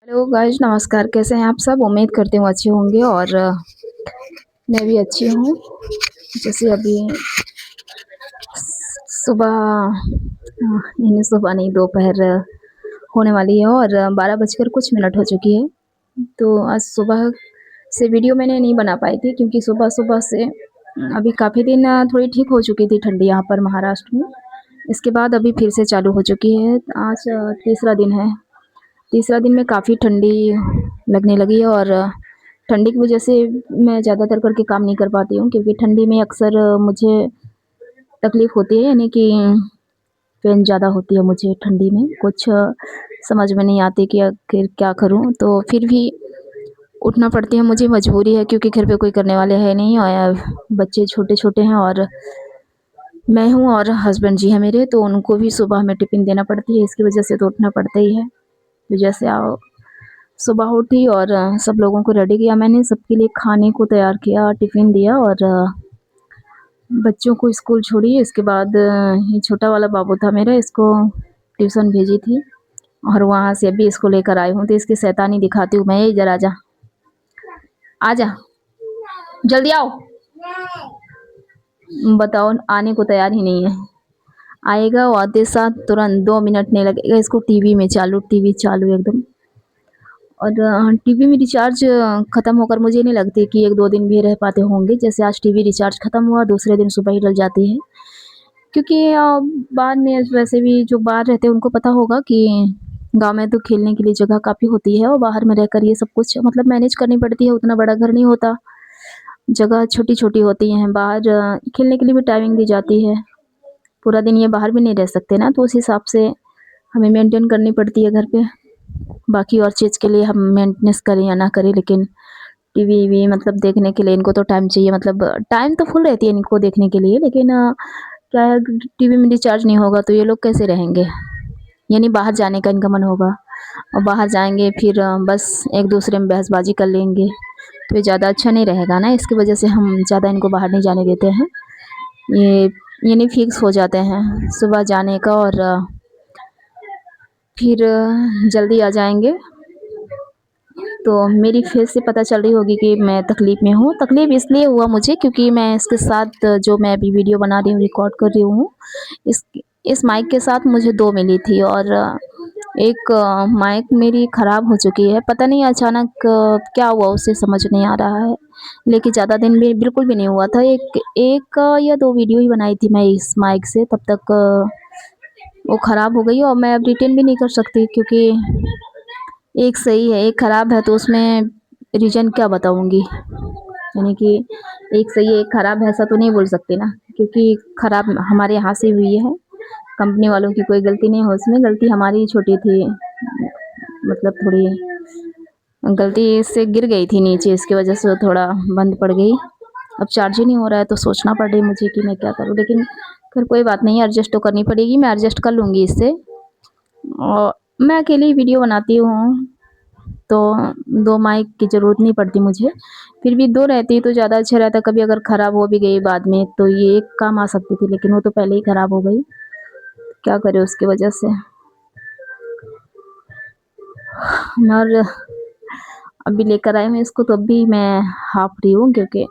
Hello guys, नमस्कार। कैसे हैं आप सब? उम्मीद करती हूँ अच्छे होंगे और मैं भी अच्छी हूँ। जैसे अभी सुबह यानी सुबह नहीं, दोपहर होने वाली है और 12 बजकर कुछ मिनट हो चुकी है। तो आज सुबह से वीडियो मैंने नहीं बना पाई थी क्योंकि सुबह-सुबह से अभी काफ़ी दिन थोड़ी ठीक हो चुकी थी ठंडी यहाँ पर महाराष्ट्र में। इसके बाद अभी फिर से चालू हो चुकी है। आज तीसरा दिन है। तीसरा दिन में काफ़ी ठंडी लगने लगी है और ठंडी की वजह से मैं ज़्यादातर करके काम नहीं कर पाती हूँ क्योंकि ठंडी में अक्सर मुझे तकलीफ़ होती है, यानी कि पेन ज़्यादा होती है मुझे ठंडी में। कुछ समझ में नहीं आती कि आखिर क्या करूँ? तो फिर भी उठना पड़ती है, मुझे मजबूरी है क्योंकि घर पे कोई करने वाले है नहीं और बच्चे छोटे-छोटे हैं और मैं हूँ और हस्बैंड जी हैं मेरे, तो उनको भी सुबह में टिफ़िन देना पड़ती है, इसकी वजह से तो उठना पड़ता ही है। तो जैसे सुबह उठी और सब लोगों को रेडी किया मैंने, सबके लिए खाने को तैयार किया, टिफ़िन दिया और बच्चों को स्कूल छोड़ी। इसके बाद ये छोटा वाला बाबू था मेरा, इसको ट्यूशन भेजी थी और वहाँ से अभी इसको लेकर आई हूँ, तो इसकी शैतानी दिखाती हूँ मैं। "ए इधर आजा, आजा, जल्दी आओ।" बताओ, आने को तैयार ही नहीं है। आएगा और आते साथ तुरंत 2 मिनट नहीं लगेगा इसको टीवी चालू एकदम। और टीवी में रिचार्ज ख़त्म होकर मुझे नहीं लगती कि 1-2 दिन भी रह पाते होंगे। जैसे आज टीवी रिचार्ज ख़त्म हुआ, दूसरे दिन सुबह ही डल जाती है। क्योंकि बाद में वैसे भी जो बाहर रहते हैं उनको पता होगा कि गाँव में तो खेलने के लिए जगह काफ़ी होती है और बाहर में रहकर ये सब कुछ मतलब मैनेज करनी पड़ती है, उतना बड़ा घर नहीं होता, जगह छोटी-छोटी होती हैं। बाहर खेलने के लिए भी टाइमिंग दी जाती है। पूरा दिन ये बाहर भी नहीं रह सकते ना, तो उस हिसाब से हमें मेंटेन करनी पड़ती है घर पे। बाकी और चीज़ के लिए हम मेंटेनेंस करें या ना करें, लेकिन टीवी-वी मतलब देखने के लिए इनको तो टाइम चाहिए। मतलब टाइम तो फुल रहती है इनको देखने के लिए, लेकिन क्या है, टीवी में रिचार्ज नहीं होगा तो ये लोग कैसे रहेंगे? यानी बाहर जाने का इनका मन होगा और बाहर जाएँगे फिर बस एक-दूसरे में बहसबाजी कर लेंगे, तो ये ज़्यादा अच्छा नहीं रहेगा ना। इसकी वजह से हम ज़्यादा इनको बाहर नहीं जाने देते हैं। ये यानी फिक्स हो जाते हैं सुबह जाने का और फिर जल्दी आ जाएँगे। तो मेरी फेस से पता चल रही होगी कि मैं तकलीफ़ में हूँ। तकलीफ़ इसलिए हुआ मुझे क्योंकि मैं इसके साथ जो मैं अभी वीडियो बना रही हूँ, रिकॉर्ड कर रही हूँ, इस इस माइक के साथ मुझे 2 मिली थी और एक माइक मेरी ख़राब हो चुकी है। पता नहीं अचानक क्या हुआ उसे समझ नहीं आ रहा है। लेकिन ज़्यादा दिन भी बिल्कुल भी नहीं हुआ था। एक 1 या 2 वीडियो ही बनाई थी मैं इस माइक से, तब तक वो ख़राब हो गई और मैं अब रिटर्न भी नहीं कर सकती क्योंकि एक सही है, एक ख़राब है, तो उसमें रीज़न क्या बताऊँगी? यानी कि एक सही है, एक ख़राब है, ऐसा तो नहीं बोल सकते ना, क्योंकि ख़राब हमारे यहाँ से हुई है, कंपनी वालों की कोई गलती नहीं है उसमें, गलती हमारी ही छोटी थी। मतलब थोड़ी गलती से गिर गई थी नीचे, इसकी वज़ह से वो थोड़ा बंद पड़ गई। अब चार्ज ही नहीं हो रहा है, तो सोचना पड़ रही है मुझे कि मैं क्या करूँ? लेकिन खैर कोई बात नहीं, एडजस्ट तो करनी पड़ेगी, मैं एडजस्ट कर लूँगी इससे। और मैं अकेली ही वीडियो बनाती हूँ, तो 2 माइक की ज़रूरत नहीं पड़ती मुझे। फिर भी 2 रहती तो ज़्यादा अच्छा रहता, कभी अगर ख़राब हो भी गई बाद में तो ये एक काम आ सकती थी, लेकिन वो तो पहले ही ख़राब हो गई। क्या करें उसकी वजह से। और अभी लेकर आए हूँ इसको, तो अभी मैं हाँफ़ रही हूँ क्योंकि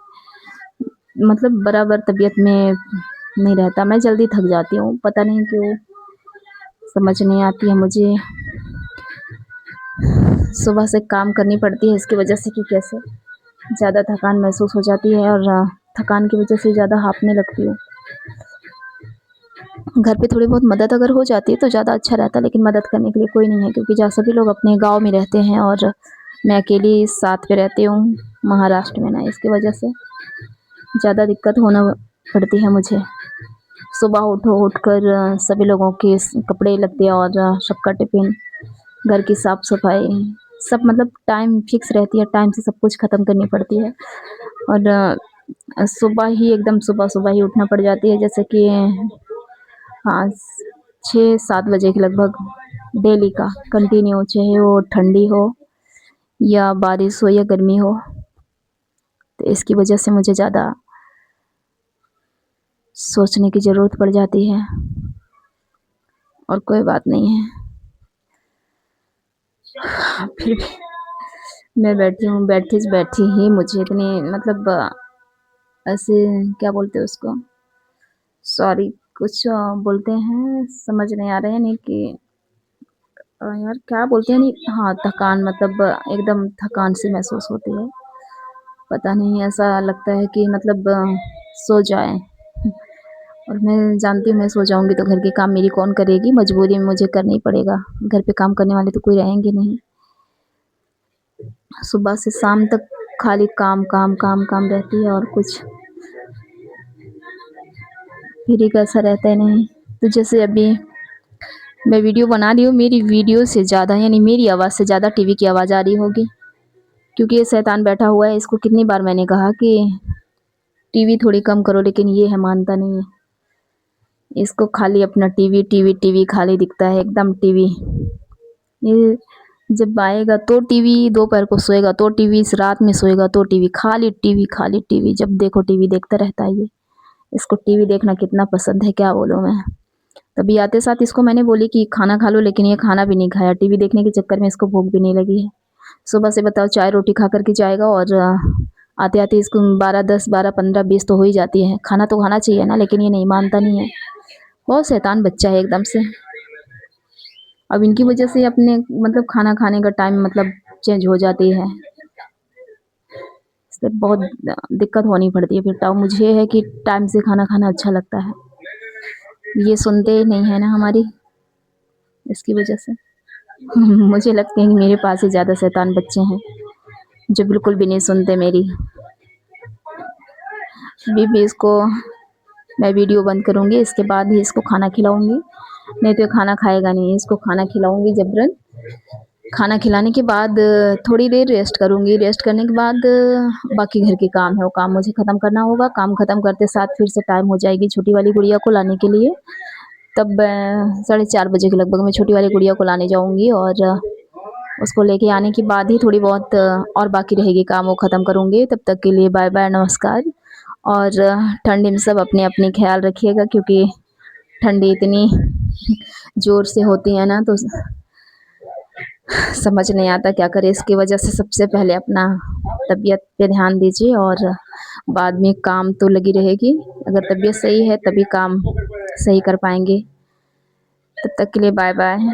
मतलब बराबर तबीयत में नहीं रहता, मैं जल्दी थक जाती हूँ, पता नहीं क्यों? समझ नहीं आती है मुझे। सुबह से काम करनी पड़ती है इसकी वजह से कि कैसे ज़्यादा थकान महसूस हो जाती है और थकान की वजह से ज़्यादा हाँफने लगती हूँ। घर पे थोड़ी बहुत मदद अगर हो जाती है तो ज़्यादा अच्छा रहता, लेकिन मदद करने के लिए कोई नहीं है क्योंकि जहाँ सभी लोग अपने गाँव में रहते हैं और मैं अकेली साथ पे रहती हूँ महाराष्ट्र में ना, इसकी वजह से ज़्यादा दिक्कत होना पड़ती है मुझे। सुबह उठकर सभी लोगों के कपड़े लत्ते और सबका टिफ़िन, घर की साफ़-सफ़ाई, सब मतलब टाइम फिक्स रहती है, टाइम से सब कुछ ख़त्म करनी पड़ती है और सुबह ही एकदम सुबह-सुबह ही उठना पड़ जाती है, जैसे कि हाँ, 6-7 बजे के लगभग डेली का कंटिन्यू, चाहे वो ठंडी हो या बारिश हो या गर्मी हो, तो इसकी वजह से मुझे ज़्यादा सोचने की ज़रूरत पड़ जाती है और कोई बात नहीं है। फिर भी मैं बैठी हूँ, बैठी से बैठी ही मुझे इतनी मतलब ऐसे क्या बोलते हैं उसको, सॉरी कुछ बोलते हैं, समझ नहीं आ रहे हैं नहीं कि यार क्या बोलते हैं नहीं, हाँ, थकान मतलब एकदम थकान सी महसूस होती है। पता नहीं ऐसा लगता है कि मतलब सो जाएँ। और मैं जानती हूँ मैं सो जाऊँगी तो घर के काम मेरी कौन करेगी, मजबूरी में मुझे करना ही पड़ेगा। घर पे काम करने वाले तो कोई रहेंगे नहीं। सुबह से शाम तक खाली काम, काम, काम, काम रहती है और कुछ फ्री का ऐसा रहता ही नहीं। तो जैसे अभी मैं वीडियो बना रही हूँ, मेरी वीडियो से ज़्यादा यानी मेरी आवाज़ से ज़्यादा टीवी की आवाज़ आ रही होगी, क्योंकि ये शैतान बैठा हुआ है। इसको कितनी बार मैंने कहा कि टीवी थोड़ी कम करो, लेकिन ये है मानता नहीं है। इसको खाली अपना टीवी, टीवी, टीवी खाली दिखता है, एकदम टीवी। ये जब आएगा तो टीवी, दोपहर को सोएगा तो टीवी, रात में सोएगा तो टीवी, खाली टीवी, खाली टीवी, जब देखो टीवी देखता रहता है ये। इसको टीवी देखना कितना पसंद है क्या बोलूँ मैं। तभी आते साथ इसको मैंने बोली कि खाना खा लो, लेकिन ये खाना भी नहीं खाया। टीवी देखने के चक्कर में इसको भूख भी नहीं लगी है। सुबह से बताओ चाय रोटी खा कर के जाएगा और आते-आते इसको 12, 10, 12, 15, 20 तो हो ही जाती है। खाना तो खाना चाहिए ना, लेकिन ये नहीं मानता नहीं है। बहुत शैतान बच्चा है एकदम से। अब इनकी वजह से अपने मतलब खाना खाने का टाइम मतलब चेंज हो जाती है। इससे बहुत दिक्कत होनी पड़ती है। फिर तो मुझे है कि टाइम से खाना खाना अच्छा लगता है। ये सुनते ही नहीं है ना हमारी, इसकी वजह से। मुझे लगता है कि मेरे पास ही ज़्यादा शैतान बच्चे हैं, जो बिल्कुल भी नहीं सुनते मेरी। अभी भी इसको मैं वीडियो बंद करूँगी, इसके बाद ही इसको खाना खिलाऊँगी, नहीं तो ये खाना खाएगा नहीं। इसको खाना खिलाऊँगी जबरन। खाना खिलाने के बाद थोड़ी देर रेस्ट करूँगी, रेस्ट करने के बाद बाकी घर के काम है, वो काम मुझे ख़त्म करना होगा। काम ख़त्म करते साथ फिर से टाइम हो जाएगी छोटी वाली गुड़िया को लाने के लिए। तब 4:30 बजे के लगभग मैं छोटी वाली गुड़िया को लाने जाऊँगी और उसको लेके आने के बाद ही थोड़ी बहुत और बाकी रहेगी काम वो ख़त्म करूँगी। तब तक के लिए बाय-बाय, नमस्कार। और ठंडी में सब अपने-अपने ख़्याल रखिएगा, क्योंकि ठंडी इतनी ज़ोर से होती है ना, तो समझ नहीं आता क्या करें। इसकी वजह से सबसे पहले अपना तबीयत पे ध्यान दीजिए और बाद में काम तो लगी रहेगी। अगर तबीयत सही है तभी काम सही कर पाएँगे। तब तक के लिए बाय-बाय।